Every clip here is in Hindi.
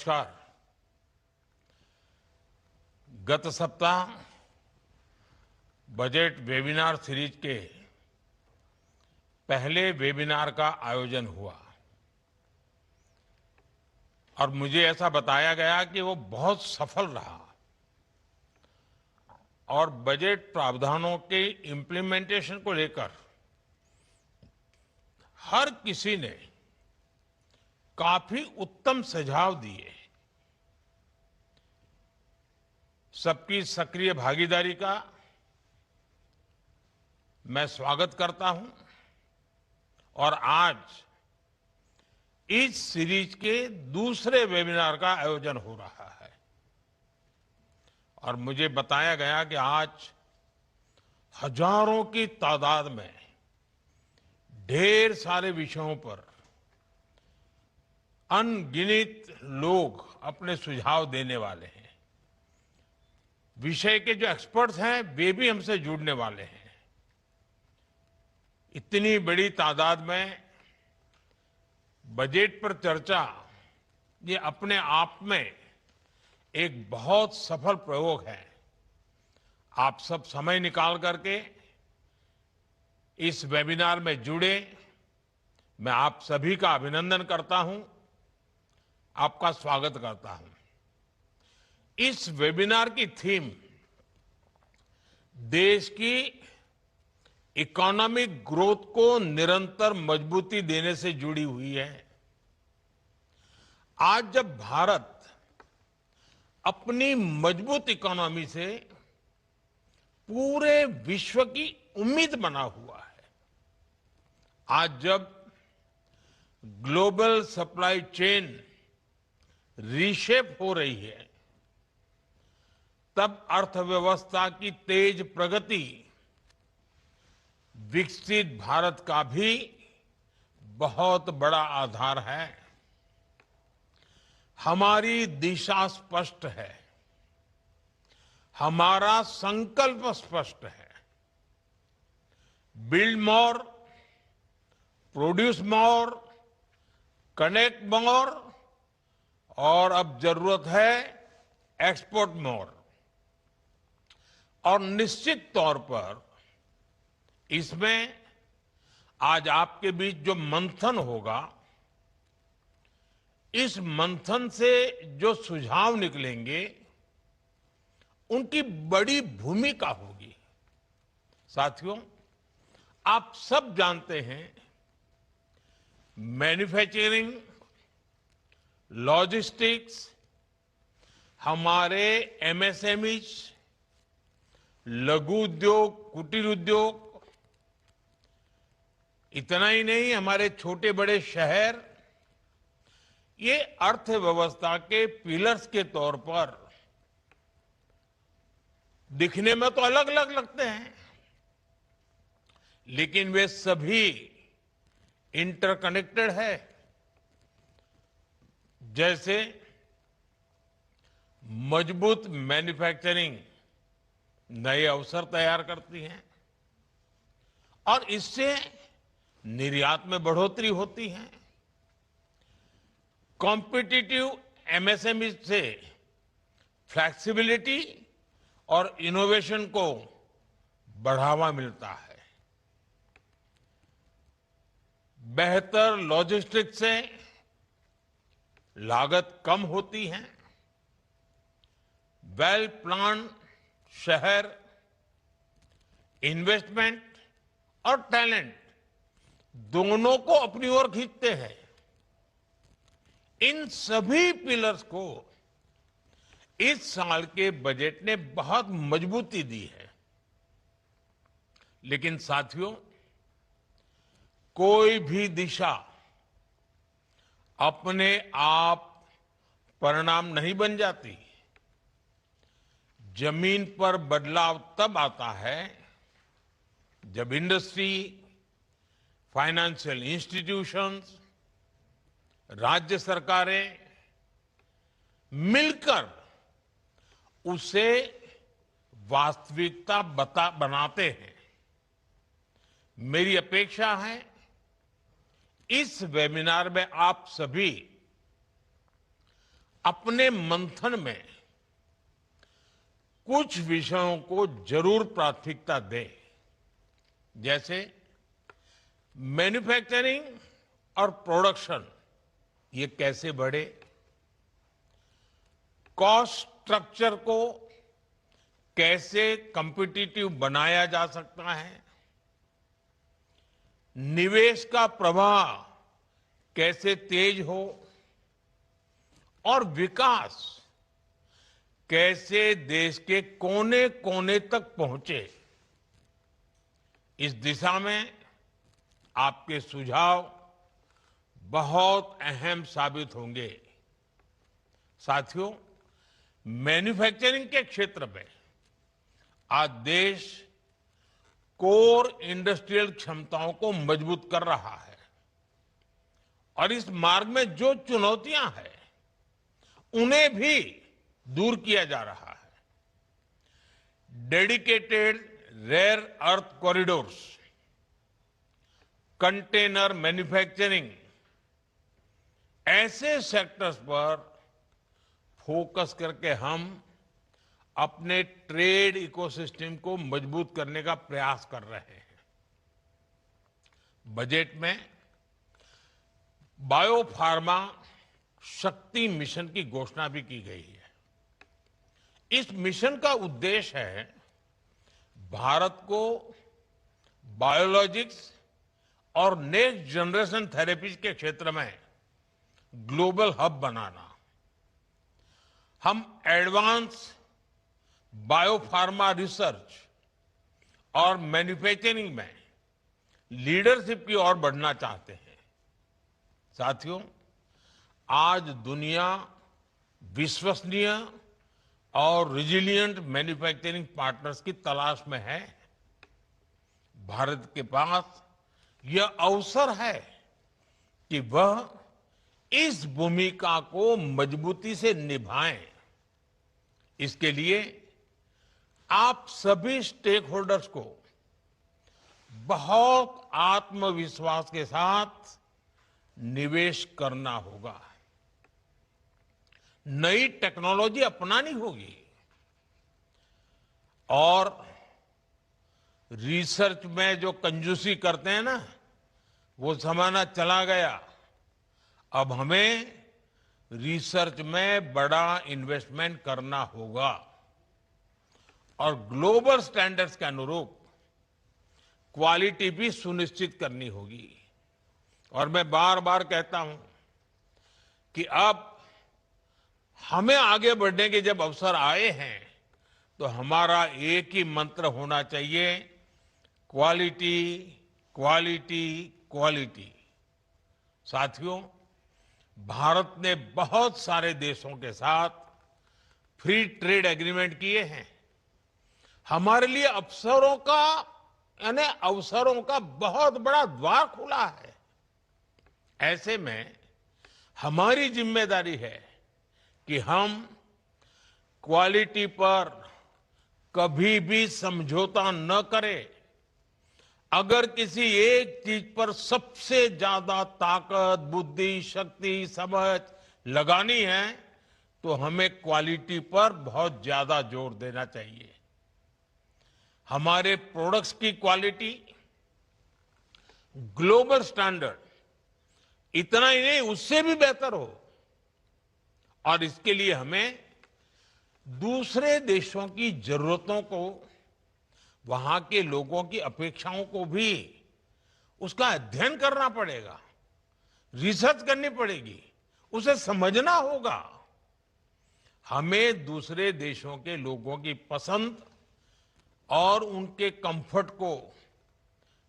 नमस्कार। गत सप्ताह बजट वेबिनार सीरीज के पहले वेबिनार का आयोजन हुआ और मुझे ऐसा बताया गया कि वो बहुत सफल रहा और बजट प्रावधानों के इम्प्लीमेंटेशन को लेकर हर किसी ने काफी उत्तम सुझाव दिए। सबकी सक्रिय भागीदारी का मैं स्वागत करता हूं और आज इस सीरीज के दूसरे वेबिनार का आयोजन हो रहा है और मुझे बताया गया कि आज हजारों की तादाद में ढेर सारे विषयों पर अनगिनत लोग अपने सुझाव देने वाले हैं। विषय के जो एक्सपर्ट्स हैं वे भी हमसे जुड़ने वाले हैं। इतनी बड़ी तादाद में बजट पर चर्चा ये अपने आप में एक बहुत सफल प्रयोग है। आप सब समय निकाल करके इस वेबिनार में जुड़े, मैं आप सभी का अभिनंदन करता हूं, आपका स्वागत करता हूं। इस वेबिनार की थीम देश की इकोनॉमिक ग्रोथ को निरंतर मजबूती देने से जुड़ी हुई है। आज जब भारत अपनी मजबूत इकोनॉमी से पूरे विश्व की उम्मीद बना हुआ है, आज जब ग्लोबल सप्लाई चेन रीशेप हो रही है, तब अर्थव्यवस्था की तेज प्रगति विकसित भारत का भी बहुत बड़ा आधार है। हमारी दिशा स्पष्ट है, हमारा संकल्प स्पष्ट है। Build more, produce more, connect मोर और अब जरूरत है एक्सपोर्ट मोर। और निश्चित तौर पर इसमें आज आपके बीच जो मंथन होगा, इस मंथन से जो सुझाव निकलेंगे उनकी बड़ी भूमिका होगी। साथियों, आप सब जानते हैं मैन्युफैक्चरिंग, लॉजिस्टिक्स, हमारे एमएसएमई, लघु उद्योग, कुटीर उद्योग, इतना ही नहीं, हमारे छोटे बड़े शहर ये अर्थव्यवस्था के पिलर्स के तौर पर दिखने में तो अलग अलग लगते हैं, लेकिन वे सभी इंटरकनेक्टेड है। जैसे मजबूत मैन्युफैक्चरिंग नए अवसर तैयार करती हैं और इससे निर्यात में बढ़ोतरी होती है। कॉम्पिटिटिव एमएसएमई से फ्लेक्सिबिलिटी और इनोवेशन को बढ़ावा मिलता है। बेहतर लॉजिस्टिक्स से लागत कम होती है। वेल प्लान शहर, इन्वेस्टमेंट और टैलेंट दोनों को अपनी ओर खींचते हैं। इन सभी पिलर्स को इस साल के बजट ने बहुत मजबूती दी है। लेकिन साथियों, कोई भी दिशा अपने आप परिणाम नहीं बन जाती। जमीन पर बदलाव तब आता है जब इंडस्ट्री, फाइनेंशियल इंस्टीट्यूशंस, राज्य सरकारें मिलकर उसे वास्तविकता बनाते हैं। मेरी अपेक्षा है इस वेबिनार में आप सभी अपने मंथन में कुछ विषयों को जरूर प्राथमिकता दें, जैसे मैन्युफैक्चरिंग और प्रोडक्शन ये कैसे बढ़े, कॉस्ट स्ट्रक्चर को कैसे कॉम्पिटिटिव बनाया जा सकता है, निवेश का प्रवाह कैसे तेज हो और विकास कैसे देश के कोने कोने तक पहुंचे। इस दिशा में आपके सुझाव बहुत अहम साबित होंगे। साथियों, मैन्युफैक्चरिंग के क्षेत्र में आज देश कोर इंडस्ट्रियल क्षमताओं को मजबूत कर रहा है और इस मार्ग में जो चुनौतियां हैं उन्हें भी दूर किया जा रहा है। Dedicated rare earth corridors, container manufacturing, ऐसे सेक्टर्स पर फोकस करके हम अपने ट्रेड इकोसिस्टम को मजबूत करने का प्रयास कर रहे हैं। बजट में बायोफार्मा शक्ति मिशन की घोषणा भी की गई है। इस मिशन का उद्देश्य है भारत को बायोलॉजिक्स और नेक्स्ट जनरेशन थेरेपीज के क्षेत्र में ग्लोबल हब बनाना। हम एडवांस बायोफार्मा रिसर्च और मैन्युफैक्चरिंग में लीडरशिप की ओर बढ़ना चाहते हैं। साथियों, आज दुनिया विश्वसनीय और रिजिलिएंट मैन्युफैक्चरिंग पार्टनर्स की तलाश में है। भारत के पास यह अवसर है कि वह इस भूमिका को मजबूती से निभाएं। इसके लिए आप सभी स्टेक होल्डर्स को बहुत आत्मविश्वास के साथ निवेश करना होगा। नई टेक्नोलॉजी अपनानी होगी और रिसर्च में जो कंजूसी करते हैं ना, वो जमाना चला गया। अब हमें रिसर्च में बड़ा इन्वेस्टमेंट करना होगा और ग्लोबल स्टैंडर्ड्स के अनुरूप क्वालिटी भी सुनिश्चित करनी होगी। और मैं बार बार कहता हूं कि अब हमें आगे बढ़ने के जब अवसर आए हैं तो हमारा एक ही मंत्र होना चाहिए, क्वालिटी, क्वालिटी, क्वालिटी। साथियों, भारत ने बहुत सारे देशों के साथ फ्री ट्रेड एग्रीमेंट किए हैं। हमारे लिए अवसरों का बहुत बड़ा द्वार खुला है। ऐसे में हमारी जिम्मेदारी है कि हम क्वालिटी पर कभी भी समझौता न करें। अगर किसी एक चीज पर सबसे ज्यादा ताकत, बुद्धि, शक्ति, समझ लगानी है तो हमें क्वालिटी पर बहुत ज्यादा जोर देना चाहिए। हमारे प्रोडक्ट्स की क्वालिटी ग्लोबल स्टैंडर्ड इतना ही नहीं, उससे भी बेहतर हो। और इसके लिए हमें दूसरे देशों की जरूरतों को, वहां के लोगों की अपेक्षाओं को भी उसका अध्ययन करना पड़ेगा, रिसर्च करनी पड़ेगी, उसे समझना होगा। हमें दूसरे देशों के लोगों की पसंद और उनके कंफर्ट को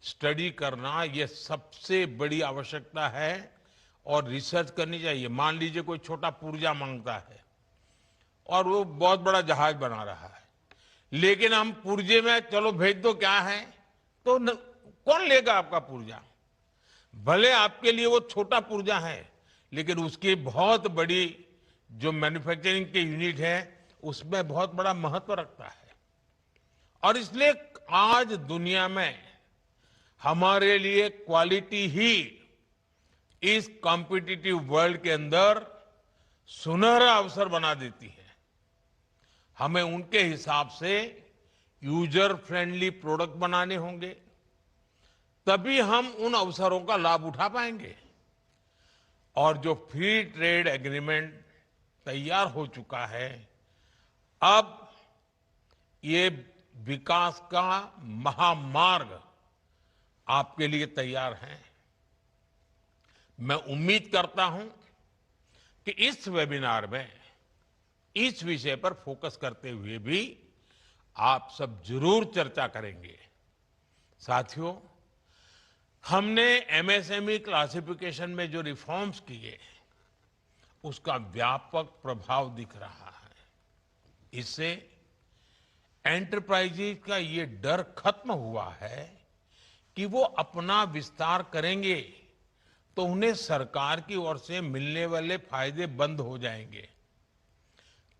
स्टडी करना, यह सबसे बड़ी आवश्यकता है और रिसर्च करनी चाहिए। मान लीजिए कोई छोटा पुर्जा मांगता है और वो बहुत बड़ा जहाज बना रहा है, लेकिन हम पुर्जे में चलो भेज दो क्या है, तो कौन लेगा आपका पुर्जा? भले आपके लिए वो छोटा पुर्जा है, लेकिन उसकी बहुत बड़ी जो मैन्युफैक्चरिंग के यूनिट है उसमें बहुत बड़ा महत्व रखता है। और इसलिए आज दुनिया में हमारे लिए क्वालिटी ही इस कॉम्पिटिटिव वर्ल्ड के अंदर सुनहरा अवसर बना देती है। हमें उनके हिसाब से यूजर फ्रेंडली प्रोडक्ट बनाने होंगे, तभी हम उन अवसरों का लाभ उठा पाएंगे। और जो फ्री ट्रेड एग्रीमेंट तैयार हो चुका है, अब ये विकास का महामार्ग आपके लिए तैयार है। मैं उम्मीद करता हूं कि इस वेबिनार में इस विषय पर फोकस करते हुए भी आप सब जरूर चर्चा करेंगे। साथियों, हमने एमएसएमई क्लासिफिकेशन में जो रिफॉर्म्स किए, उसका व्यापक प्रभाव दिख रहा है। इससे एंटरप्राइजेज का ये डर खत्म हुआ है कि वो अपना विस्तार करेंगे तो उन्हें सरकार की ओर से मिलने वाले फायदे बंद हो जाएंगे।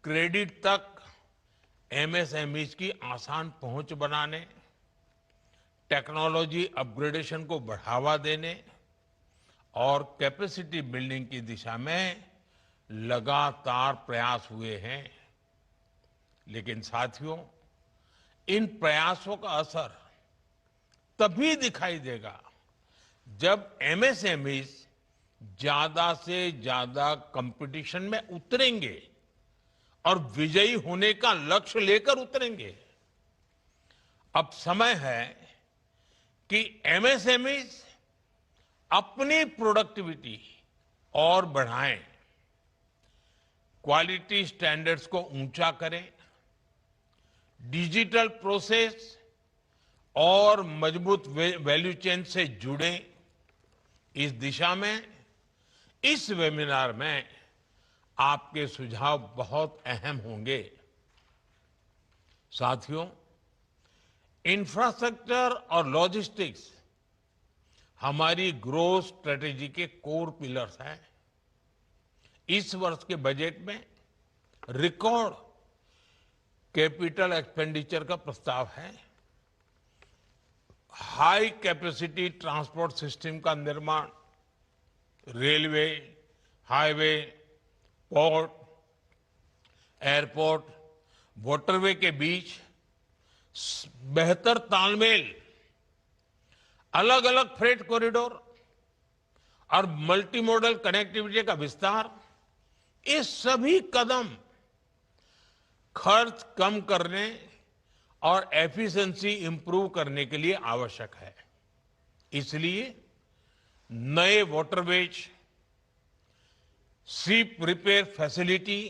क्रेडिट तक एमएसएमईज की आसान पहुंच बनाने, टेक्नोलॉजी अपग्रेडेशन को बढ़ावा देने और कैपेसिटी बिल्डिंग की दिशा में लगातार प्रयास हुए हैं। लेकिन साथियों, इन प्रयासों का असर तभी दिखाई देगा जब एमएसएमईज ज्यादा से ज्यादा कंपटीशन में उतरेंगे और विजयी होने का लक्ष्य लेकर उतरेंगे। अब समय है कि एमएसएमईज अपनी प्रोडक्टिविटी और बढ़ाएं, क्वालिटी स्टैंडर्ड्स को ऊंचा करें, डिजिटल प्रोसेस और मजबूत वैल्यू चेन से जुड़े। इस दिशा में इस वेबिनार में आपके सुझाव बहुत अहम होंगे। साथियों, इंफ्रास्ट्रक्चर और लॉजिस्टिक्स हमारी ग्रोथ स्ट्रेटेजी के कोर पिलर्स हैं। इस वर्ष के बजट में रिकॉर्ड कैपिटल एक्सपेंडिचर का प्रस्ताव है। हाई कैपेसिटी ट्रांसपोर्ट सिस्टम का निर्माण, railway, highway, port, airport, waterway के बीच बेहतर तालमेल, अलग अलग फ्रेट कॉरिडोर और मल्टी मॉडल कनेक्टिविटी का विस्तार, ये सभी कदम खर्च कम करने और एफिशिएंसी इंप्रूव करने के लिए आवश्यक है। इसलिए नए वाटरवेज, शिप रिपेयर फैसिलिटी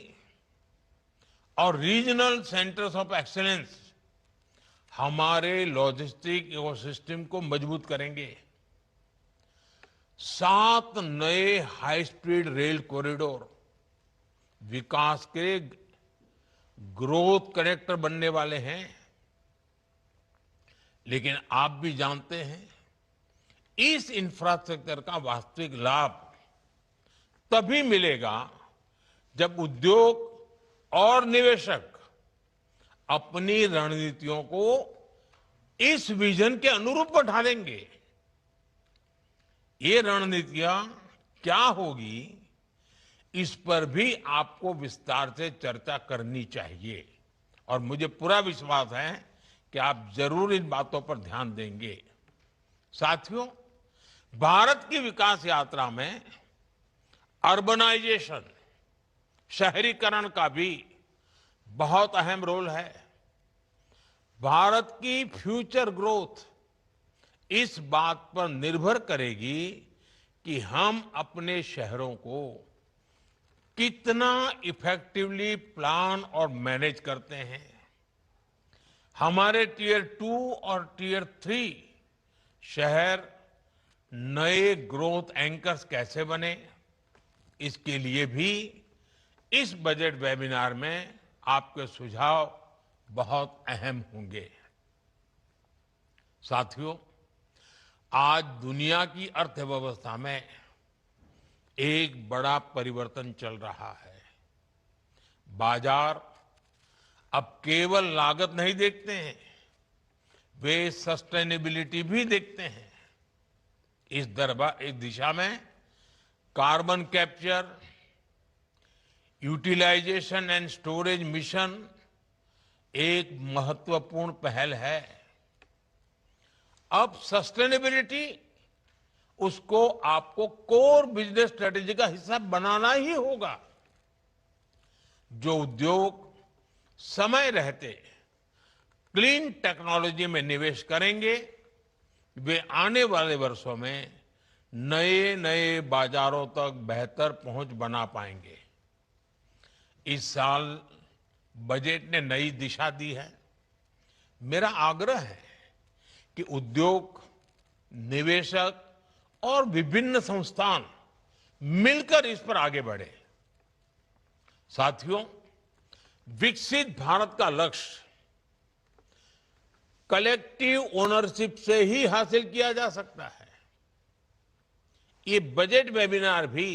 और रीजनल सेंटर्स ऑफ एक्सीलेंस हमारे लॉजिस्टिक इकोसिस्टम को मजबूत करेंगे। 7 नए हाई स्पीड रेल कॉरिडोर विकास के ग्रोथ कनेक्टर बनने वाले हैं। लेकिन आप भी जानते हैं, इस इंफ्रास्ट्रक्चर का वास्तविक लाभ तभी मिलेगा जब उद्योग और निवेशक अपनी रणनीतियों को इस विजन के अनुरूप ढालेंगे। ये रणनीतियां क्या होगी, इस पर भी आपको विस्तार से चर्चा करनी चाहिए और मुझे पूरा विश्वास है कि आप जरूर इन बातों पर ध्यान देंगे। साथियों, भारत की विकास यात्रा में अर्बनाइजेशन, शहरीकरण का भी बहुत अहम रोल है। भारत की फ्यूचर ग्रोथ इस बात पर निर्भर करेगी कि हम अपने शहरों को कितना इफेक्टिवली प्लान और मैनेज करते हैं। हमारे टियर 2 और टियर 3 शहर नए ग्रोथ एंकर्स कैसे बने, इसके लिए भी इस बजट वेबिनार में आपके सुझाव बहुत अहम होंगे। साथियों, आज दुनिया की अर्थव्यवस्था में एक बड़ा परिवर्तन चल रहा है। बाजार अब केवल लागत नहीं देखते हैं, वे सस्टेनेबिलिटी भी देखते हैं। इस दिशा में carbon capture, utilization and storage mission एक महत्वपूर्ण पहल है। अब सस्टेनेबिलिटी उसको आपको कोर बिजनेस स्ट्रेटेजी का हिस्सा बनाना ही होगा। जो उद्योग समय रहते क्लीन टेक्नोलॉजी में निवेश करेंगे, वे आने वाले वर्षों में नए नए बाजारों तक बेहतर पहुंच बना पाएंगे। इस साल बजट ने नई दिशा दी है। मेरा आग्रह है कि उद्योग, निवेशक और विभिन्न संस्थान मिलकर इस पर आगे बढ़े। साथियों, विकसित भारत का लक्ष्य कलेक्टिव ओनरशिप से ही हासिल किया जा सकता है। ये बजट वेबिनार भी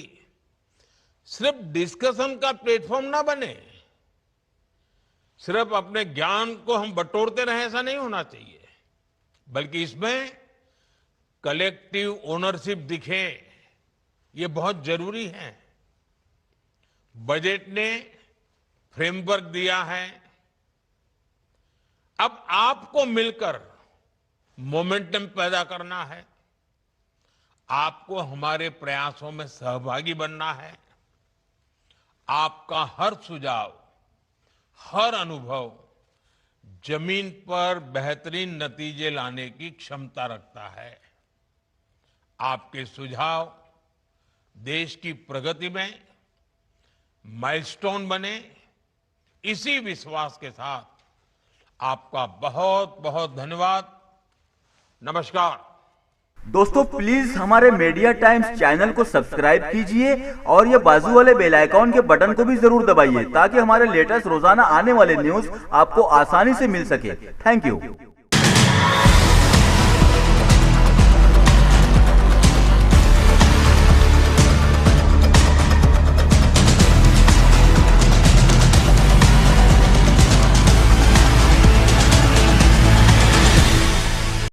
सिर्फ डिस्कशन का प्लेटफॉर्म ना बने, सिर्फ अपने ज्ञान को हम बटोरते रहे ऐसा नहीं होना चाहिए, बल्कि इसमें कलेक्टिव ओनरशिप दिखे, ये बहुत जरूरी है। बजट ने फ्रेमवर्क दिया है, अब आपको मिलकर मोमेंटम पैदा करना है, आपको हमारे प्रयासों में सहभागी बनना है। आपका हर सुझाव, हर अनुभव जमीन पर बेहतरीन नतीजे लाने की क्षमता रखता है। आपके सुझाव देश की प्रगति में माइलस्टोन बने, इसी विश्वास के साथ आपका बहुत बहुत धन्यवाद। नमस्कार। दोस्तों, प्लीज हमारे मीडिया टाइम्स चैनल को सब्सक्राइब कीजिए और ये बाजू वाले बेल आइकॉन के बटन को भी जरूर दबाइए ताकि हमारे लेटेस्ट रोजाना आने वाले न्यूज आपको आसानी से मिल सके। Thank you.